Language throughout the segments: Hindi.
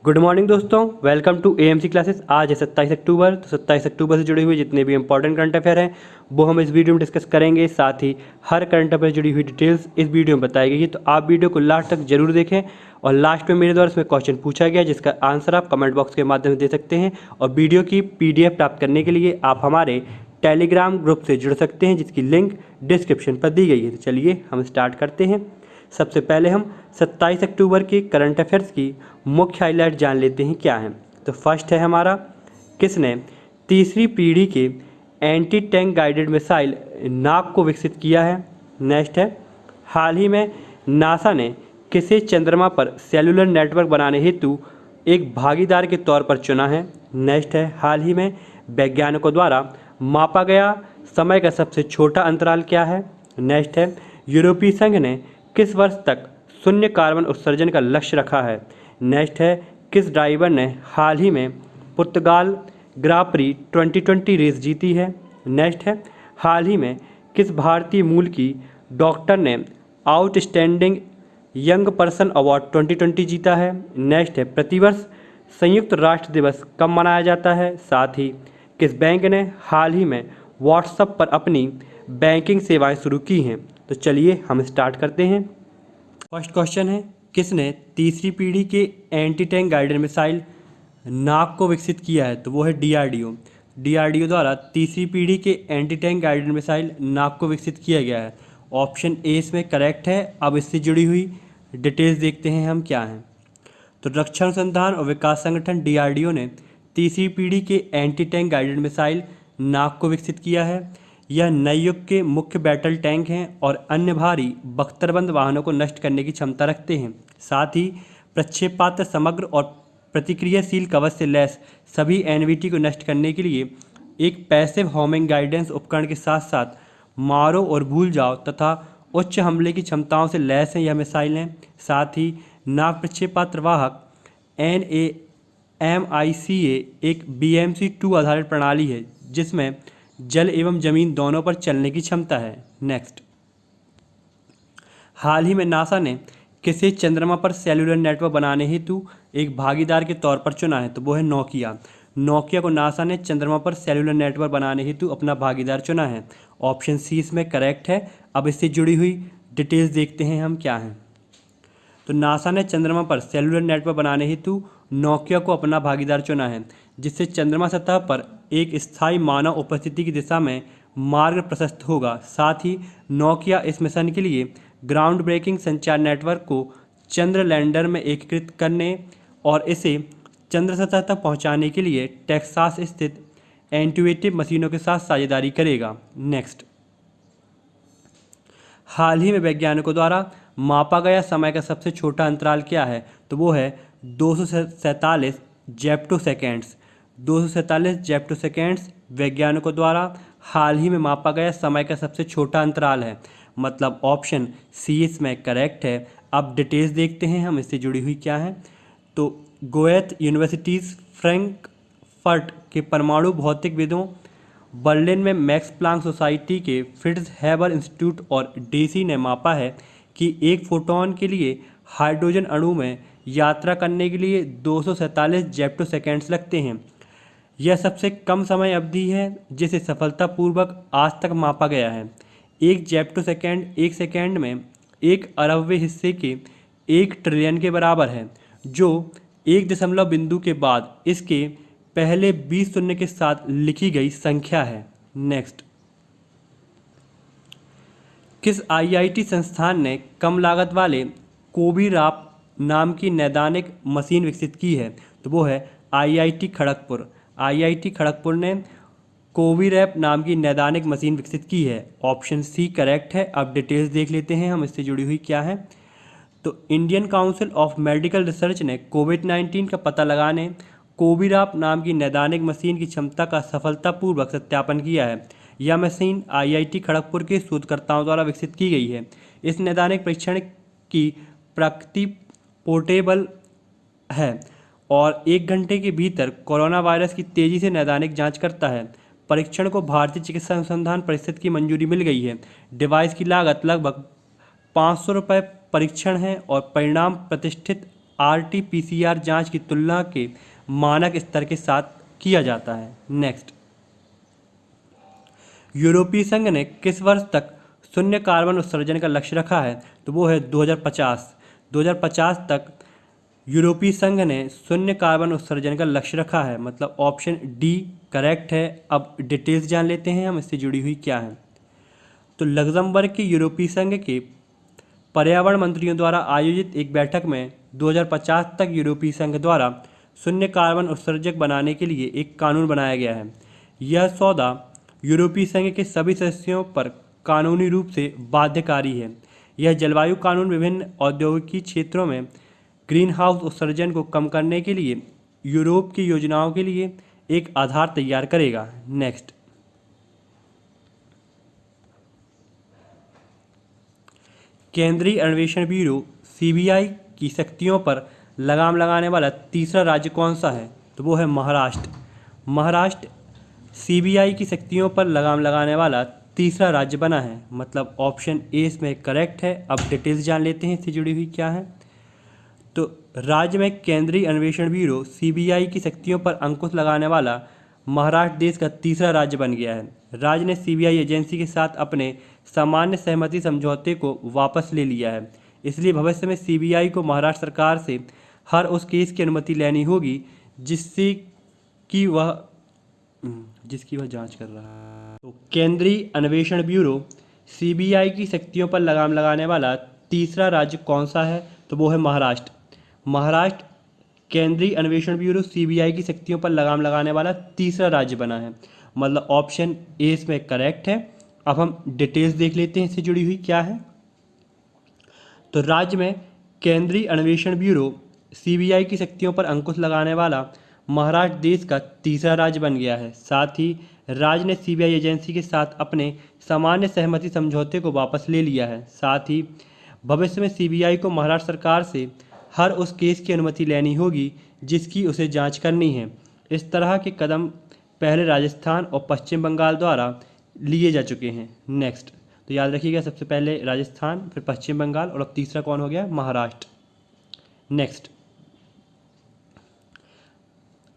गुड मॉर्निंग दोस्तों, वेलकम टू एएमसी क्लासेस। आज है 27 अक्टूबर। तो 27 अक्टूबर से जुड़े हुए जितने भी इंपॉर्टेंट करंट अफेयर हैं वो हम इस वीडियो में डिस्कस करेंगे। साथ ही हर करंट अफेयर जुड़ी हुई डिटेल्स इस वीडियो में बताई गई है, तो आप वीडियो को लास्ट तक जरूर देखें। और लास्ट में मेरे द्वारा इसमें क्वेश्चन पूछा गया जिसका आंसर आप कमेंट बॉक्स के माध्यम से दे सकते हैं। और वीडियो की PDF प्राप्त करने के लिए आप हमारे टेलीग्राम ग्रुप से जुड़ सकते हैं जिसकी लिंक डिस्क्रिप्शन पर दी गई है। तो चलिए हम स्टार्ट करते हैं। सबसे पहले हम 27 अक्टूबर की करंट अफेयर्स की मुख्य हाईलाइट जान लेते हैं क्या है। तो फर्स्ट है हमारा, किसने तीसरी पीढ़ी के एंटी टैंक गाइडेड मिसाइल नाग को विकसित किया है। नेक्स्ट है, हाल ही में नासा ने किसे चंद्रमा पर सेलुलर नेटवर्क बनाने हेतु एक भागीदार के तौर पर चुना है। नेक्स्ट है, हाल ही में वैज्ञानिकों द्वारा मापा गया समय का सबसे छोटा अंतराल क्या है। नेक्स्ट है, यूरोपीय संघ ने किस वर्ष तक शून्य कार्बन उत्सर्जन का लक्ष्य रखा है। नेक्स्ट है, किस ड्राइवर ने हाल ही में पुर्तगाल ग्रां-प्री 2020 रेस जीती है। नेक्स्ट है, हाल ही में किस भारतीय मूल की डॉक्टर ने आउटस्टैंडिंग यंग पर्सन अवार्ड 2020 जीता है। नेक्स्ट है, प्रतिवर्ष संयुक्त राष्ट्र दिवस कब मनाया जाता है। साथ ही किस बैंक ने हाल ही में व्हाट्सएप पर अपनी बैंकिंग सेवाएं शुरू की हैं। तो चलिए हम स्टार्ट करते हैं। फर्स्ट क्वेश्चन है, किसने तीसरी पीढ़ी के एंटी टैंक गाइडेड मिसाइल नाग को विकसित किया है। तो वो है DRDO। DRDO द्वारा तीसरी पीढ़ी के एंटी टैंक गाइडेड मिसाइल नाग को विकसित किया गया है। ऑप्शन ए इसमें करेक्ट है। अब इससे जुड़ी हुई डिटेल्स देखते हैं हम क्या हैं। तो रक्षा अनुसंधान और विकास संगठन DRDO ने तीसरी पीढ़ी के एंटी टैंक गाइडेड मिसाइल नाग को विकसित किया है। यह नए युग के मुख्य बैटल टैंक हैं और अन्य भारी बख्तरबंद वाहनों को नष्ट करने की क्षमता रखते हैं। साथ ही प्रक्षेपास्त्र समग्र और प्रतिक्रियाशील कवच से लैस सभी NVT को नष्ट करने के लिए एक पैसिव होमिंग गाइडेंस उपकरण के साथ साथ मारो और भूल जाओ तथा उच्च हमले की क्षमताओं से लैस हैं यह मिसाइल हैं। साथ ही नाग प्रक्षेपास्त्र वाहक NAMICA एक BMC-2 आधारित प्रणाली है जिसमें जल एवं जमीन दोनों पर चलने की क्षमता है। नेक्स्ट, हाल ही में नासा ने किसे चंद्रमा पर सेलुलर नेटवर्क बनाने हेतु एक भागीदार के तौर पर चुना है। तो वो है नोकिया। नोकिया को नासा ने चंद्रमा पर सेलुलर नेटवर्क बनाने हेतु अपना भागीदार चुना है। ऑप्शन सी इसमें करेक्ट है। अब इससे जुड़ी हुई डिटेल्स देखते हैं हम क्या हैं। तो नासा ने चंद्रमा पर सेलुलर नेटवर्क बनाने हेतु नोकिया को अपना भागीदार चुना है जिससे चंद्रमा सतह पर एक स्थायी मानव उपस्थिति की दिशा में मार्ग प्रशस्त होगा। साथ ही नोकिया इस मिशन के लिए ग्राउंड ब्रेकिंग संचार नेटवर्क को चंद्र लैंडर में एकीकृत करने और इसे चंद्र सतह तक पहुंचाने के लिए टेक्सास स्थित इंट्यूटिव मशीनों के साथ साझेदारी करेगा। नेक्स्ट, हाल ही में वैज्ञानिकों द्वारा मापा गया समय का सबसे छोटा अंतराल क्या है। तो वो है 247 जेप्टोसेकेंड्स। 247 जेप्टोसेकेंड्स वैज्ञानिकों द्वारा हाल ही में मापा गया समय का सबसे छोटा अंतराल है। मतलब ऑप्शन सी इसमें करेक्ट है। अब डिटेल्स देखते हैं हम इससे जुड़ी हुई क्या है। तो गोएथ यूनिवर्सिटीज़ फ्रैंकफर्ट के परमाणु भौतिकविदों, बर्लिन में मैक्स प्लांक सोसाइटी के फ्रिट्ज हैबर इंस्टीट्यूट और DC ने मापा है कि एक फोटॉन के लिए हाइड्रोजन अणु में यात्रा करने के लिए 247 जेप्टोसेकेंड्स लगते हैं। यह सबसे कम समय अवधि है जिसे सफलतापूर्वक आज तक मापा गया है। एक जेप्टोसेकेंड एक सेकेंड में 1/1000वें हिस्से के 1 ट्रिलियन के बराबर है, जो एक दशमलव बिंदु के बाद इसके पहले 20 शून्य के साथ लिखी गई संख्या है। नेक्स्ट, किस IIT संस्थान ने कम लागत वाले कोबीराप नाम की नैदानिक मशीन विकसित की है। तो वो है IIT खड़गपुर। IIT खड़गपुर ने कोबीरैप नाम की नैदानिक मशीन विकसित की है। ऑप्शन सी करेक्ट है। अब डिटेल्स देख लेते हैं हम इससे जुड़ी हुई क्या है। तो Indian council of medical research ने कोविड-19 का पता लगाने कोबीराप नाम की नैदानिक मशीन की क्षमता का सफलतापूर्वक सत्यापन किया है। यह मशीन IIT खड़गपुर के शोधकर्ताओं द्वारा विकसित की गई है। इस नैदानिक परीक्षण की प्रकृति पोर्टेबल है और 1 घंटे के भीतर कोरोना वायरस की तेज़ी से नैदानिक जांच करता है। परीक्षण को भारतीय चिकित्सा अनुसंधान परिषद की मंजूरी मिल गई है। डिवाइस की लागत लगभग 500 रुपये परीक्षण है और परिणाम प्रतिष्ठित RT-PCR जांच की तुलना के मानक स्तर के साथ किया जाता है। नेक्स्ट, यूरोपीय संघ ने किस वर्ष तक शून्य कार्बन उत्सर्जन का लक्ष्य रखा है? तो वो है 2050। 2050 तक यूरोपीय संघ ने शून्य कार्बन उत्सर्जन का लक्ष्य रखा है, मतलब ऑप्शन डी करेक्ट है। अब डिटेल्स जान लेते हैं हम इससे जुड़ी हुई क्या है। तो लग्जमबर्ग के यूरोपीय संघ के पर्यावरण मंत्रियों द्वारा आयोजित एक बैठक में 2050 तक यूरोपीय संघ द्वारा शून्य कार्बन उत्सर्जक बनाने के लिए एक कानून बनाया गया है। यह सौदा यूरोपीय संघ के सभी सदस्यों पर कानूनी रूप से बाध्यकारी है। यह जलवायु कानून विभिन्न औद्योगिक क्षेत्रों में ग्रीन हाउस उत्सर्जन को कम करने के लिए यूरोप की योजनाओं के लिए एक आधार तैयार करेगा। नेक्स्ट, केंद्रीय अन्वेषण ब्यूरो सीबीआई की शक्तियों पर लगाम लगाने वाला तीसरा राज्य कौन सा है? तो वो है महाराष्ट्र। महाराष्ट्र सीबीआई की शक्तियों पर लगाम लगाने वाला तीसरा राज्य बना है, मतलब ऑप्शन ए इसमें करेक्ट है। अब डिटेल्स जान लेते हैं इससे जुड़ी हुई क्या है। तो राज्य में केंद्रीय अन्वेषण ब्यूरो सीबीआई की शक्तियों पर अंकुश लगाने वाला महाराष्ट्र देश का तीसरा राज्य बन गया है। राज्य ने सीबीआई एजेंसी के साथ अपने सामान्य सहमति समझौते को वापस ले लिया है, इसलिए भविष्य में सीबीआई को महाराष्ट्र सरकार से हर उस केस की अनुमति लेनी होगी जिसकी वह जांच कर रहा है। तो केंद्रीय अन्वेषण ब्यूरो सीबीआई की शक्तियों पर लगाम लगाने वाला तीसरा राज्य कौन सा है? तो वो है महाराष्ट्र। महाराष्ट्र केंद्रीय अन्वेषण ब्यूरो सीबीआई की शक्तियों पर लगाम लगाने वाला तीसरा राज्य बना है, मतलब ऑप्शन ए इसमें करेक्ट है। अब हम डिटेल्स देख लेते हैं इससे जुड़ी हुई क्या है। तो राज्य में केंद्रीय अन्वेषण ब्यूरो सीबीआई की शक्तियों पर अंकुश लगाने वाला महाराष्ट्र देश का तीसरा राज्य बन गया है। साथ ही राज्य ने सीबीआई एजेंसी के साथ अपने सामान्य सहमति समझौते को वापस ले लिया है। साथ ही भविष्य में सीबीआई को महाराष्ट्र सरकार से हर उस केस की अनुमति लेनी होगी जिसकी उसे जांच करनी है। इस तरह के कदम पहले राजस्थान और पश्चिम बंगाल द्वारा लिए जा चुके हैं। नेक्स्ट, तो याद रखिएगा सबसे पहले राजस्थान, फिर पश्चिम बंगाल और अब तीसरा कौन हो गया? महाराष्ट्र। नेक्स्ट,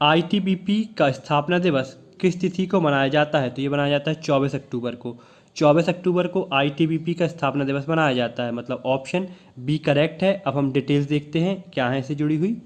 आईटीबीपी का स्थापना दिवस किस तिथि को मनाया जाता है? तो ये मनाया जाता है 24 अक्टूबर को। 24 अक्टूबर को आईटीबीपी का स्थापना दिवस मनाया जाता है, मतलब ऑप्शन बी करेक्ट है। अब हम डिटेल्स देखते हैं क्या है इससे जुड़ी हुई।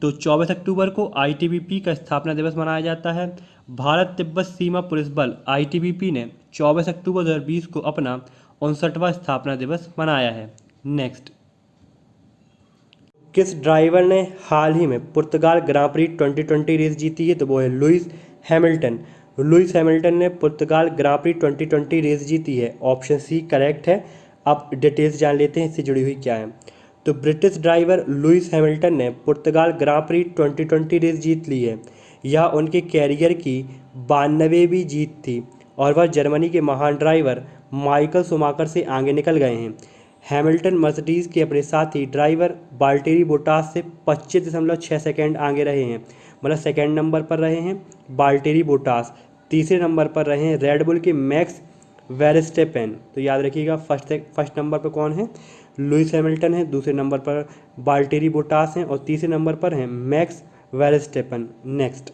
तो 24 अक्टूबर को आईटीबीपी का स्थापना दिवस मनाया जाता है। भारत तिब्बत सीमा पुलिस बल आईटीबीपी ने 24 अक्टूबर 2020 को अपना 59वां स्थापना दिवस मनाया है। नेक्स्ट, किस ड्राइवर ने हाल ही में पुर्तगाल ग्रां प्री 2020 रेस जीती है? तो वो है लुइस हैमिल्टन। लुइस हैमिल्टन ने पुर्तगाल ग्रां प्री 2020 रेस जीती है, ऑप्शन सी करेक्ट है। अब डिटेल्स जान लेते हैं इससे जुड़ी हुई क्या है। तो ब्रिटिश ड्राइवर लुइस हैमिल्टन ने पुर्तगाल ग्रां प्री 2020 रेस जीत ली है। यह उनके कैरियर की 92वीं जीत थी और वह जर्मनी के महान ड्राइवर माइकल शूमाकर से आगे निकल गए हैं। हैमिल्टन मर्सिडीज के अपने साथी ड्राइवर वाल्टेरी बोटास से 25.6 सेकेंड आगे रहे हैं, मतलब सेकेंड नंबर पर रहे हैं वाल्टेरी बोटास। तीसरे नंबर पर रहे हैं रेडबुल के मैक्स वेरस्टेपेन। तो याद रखिएगा फर्स्ट नंबर पर कौन है? लुइस हैमिल्टन है, दूसरे नंबर पर वाल्टेरी बोटास हैं और तीसरे नंबर पर हैं मैक्स वेरस्टेपेन। नेक्स्ट,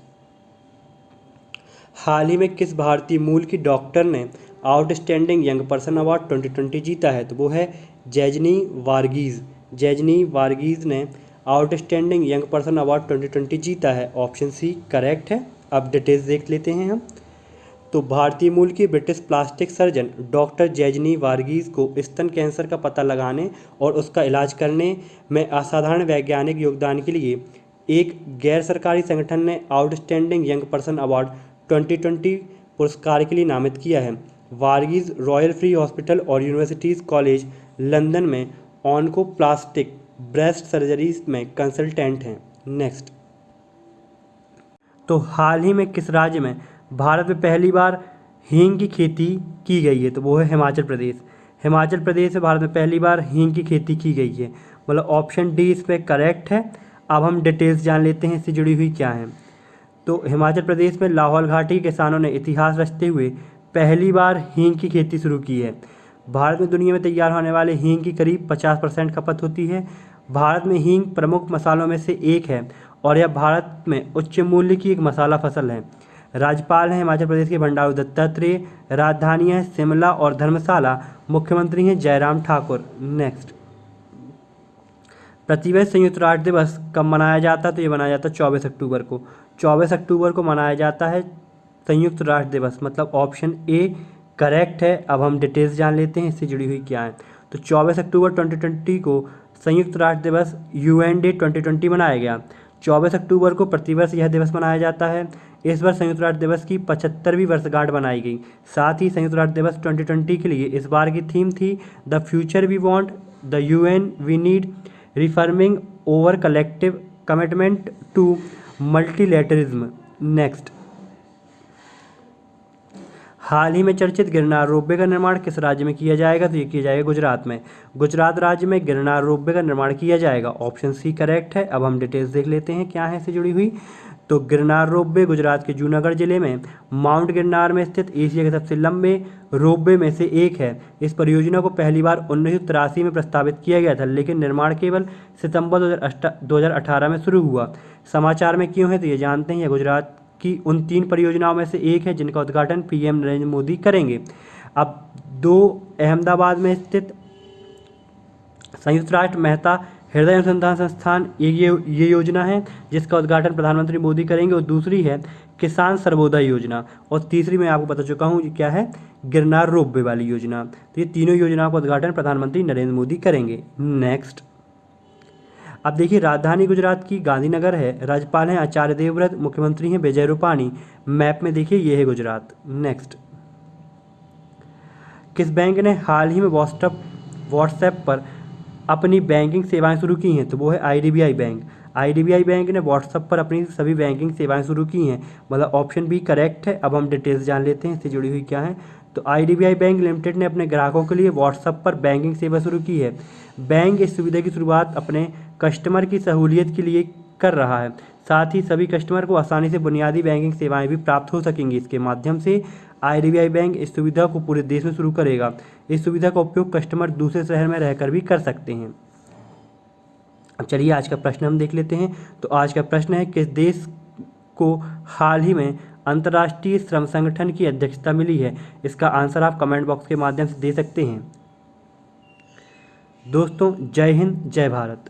हाल ही में किस भारतीय मूल की डॉक्टर ने आउटस्टैंडिंग यंग पर्सन अवार्ड 2020 जीता है? तो वो है जैजनी वारगीज। जैजनी वारगीज ने आउटस्टैंडिंग यंग पर्सन अवार्ड 2020 जीता है, ऑप्शन सी करेक्ट है। अब डिटेल्स देख लेते हैं हम। तो भारतीय मूल की ब्रिटिश प्लास्टिक सर्जन डॉक्टर जैजनी वारगीज को स्तन कैंसर का पता लगाने और उसका इलाज करने में असाधारण वैज्ञानिक योगदान के लिए एक गैर सरकारी संगठन ने आउटस्टैंडिंग यंग पर्सन अवार्ड 2020 पुरस्कार के लिए नामित किया है। वारगीज रॉयल फ्री हॉस्पिटल और यूनिवर्सिटीज़ कॉलेज लंदन में ऑन्कोप्लास्टिक ब्रेस्ट सर्जरीज में कंसल्टेंट हैं। नेक्स्ट, तो हाल ही में किस राज्य में भारत में पहली बार हींग की खेती की गई है? तो वो है हिमाचल प्रदेश। हिमाचल प्रदेश में भारत में पहली बार हींग की खेती की गई है, मतलब ऑप्शन डी इस पर करेक्ट है। अब हम डिटेल्स जान लेते हैं इससे जुड़ी हुई क्या है। तो हिमाचल प्रदेश में लाहौल घाटी के किसानों ने इतिहास रचते हुए पहली बार हींग की खेती शुरू की है। भारत में दुनिया में तैयार होने वाले हींग की करीब 50% खपत होती है। भारत में हींग प्रमुख मसालों में से एक है और यह भारत में उच्च मूल्य की एक मसाला फसल है। राज्यपाल हैं हिमाचल प्रदेश के बंडारू दत्तात्रेय। राजधानियाँ हैं शिमला और धर्मशाला। मुख्यमंत्री हैं जयराम ठाकुर। नेक्स्ट, प्रतिवर्ष संयुक्त राष्ट्र दिवस कब मनाया जाता है? तो ये मनाया जाता है 24 अक्टूबर को। 24 अक्टूबर को मनाया जाता है संयुक्त राष्ट्र दिवस, मतलब ऑप्शन ए करेक्ट है। अब हम डिटेल्स जान लेते हैं इससे जुड़ी हुई क्या है। तो 24 अक्टूबर 2020 को संयुक्त राष्ट्र दिवस UN डे 2020 मनाया गया। 24 अक्टूबर को प्रतिवर्ष यह दिवस मनाया जाता है। इस बार संयुक्त राष्ट्र दिवस की 75वीं वर्षगांठ बनाई गई। साथ ही संयुक्त राष्ट्र दिवस 2020 के लिए इस बार की थीम थी the future we want, the UN we need, reforming over collective commitment to multilateralism. Next, हाल ही में चर्चित गिरनार रोपवे का निर्माण किस राज्य में किया जाएगा? तो ये किया जाएगा गुजरात में। गुजरात राज्य में गिरनार रोपवे का निर्माण किया जाएगा। ऑप्शन सी करेक्ट है। अब हम डिटेल्स देख लेते हैं क्या है इससे जुड़ी हुई। तो गिरनार रोपवे गुजरात के जूनागढ़ जिले में माउंट गिरनार में स्थित एशिया के सबसे लंबे रोपवे में से एक है। इस परियोजना को पहली बार 1983 में प्रस्तावित किया गया था, लेकिन निर्माण केवल सितंबर 2018 में शुरू हुआ। समाचार में क्यों है? तो ये जानते हैं। यह गुजरात की उन 3 परियोजनाओं में से एक है जिनका उद्घाटन PM नरेंद्र मोदी करेंगे। अब 2 अहमदाबाद में स्थित संयुक्त राष्ट्र मेहता हृदय अनुसंधान संस्थान ये योजना है जिसका उद्घाटन प्रधानमंत्री मोदी करेंगे, और दूसरी है किसान सर्वोदय योजना, और तीसरी मैं आपको बता चुका हूँ क्या है, गिरनार रोपवे वाली योजना। तो ये तीनों योजनाओं का उद्घाटन प्रधानमंत्री नरेंद्र मोदी करेंगे। नेक्स्ट, अब देखिए राजधानी गुजरात की गांधीनगर है। राज्यपाल हैं आचार्य देवव्रत। मुख्यमंत्री हैं विजय रूपाणी। मैप में देखिए ये है गुजरात। नेक्स्ट, किस बैंक ने हाल ही में व्हाट्सएप पर अपनी बैंकिंग सेवाएं शुरू की हैं? तो वो है IDBI बैंक। IDBI बैंक ने व्हाट्सएप पर अपनी सभी बैंकिंग सेवाएं शुरू की हैं, मतलब ऑप्शन बी करेक्ट है। अब हम डिटेल्स जान लेते हैं इससे जुड़ी हुई क्या है। तो IDBI बैंक लिमिटेड ने अपने ग्राहकों के लिए व्हाट्सएप पर बैंकिंग सेवा शुरू की है। बैंक इस सुविधा की शुरुआत अपने कस्टमर की सहूलियत के लिए कर रहा है। साथ ही सभी कस्टमर को आसानी से बुनियादी बैंकिंग सेवाएं भी प्राप्त हो सकेंगी। इसके माध्यम से IDBI बैंक इस सुविधा को पूरे देश में शुरू करेगा। इस सुविधा का उपयोग कस्टमर दूसरे शहर में रहकर भी कर सकते हैं। अब चलिए आज का प्रश्न हम देख लेते हैं। तो आज का प्रश्न है, किस देश को हाल ही में अंतर्राष्ट्रीय श्रम संगठन की अध्यक्षता मिली है? इसका आंसर आप कमेंट बॉक्स के माध्यम से दे सकते हैं। दोस्तों, जय हिंद, जय भारत।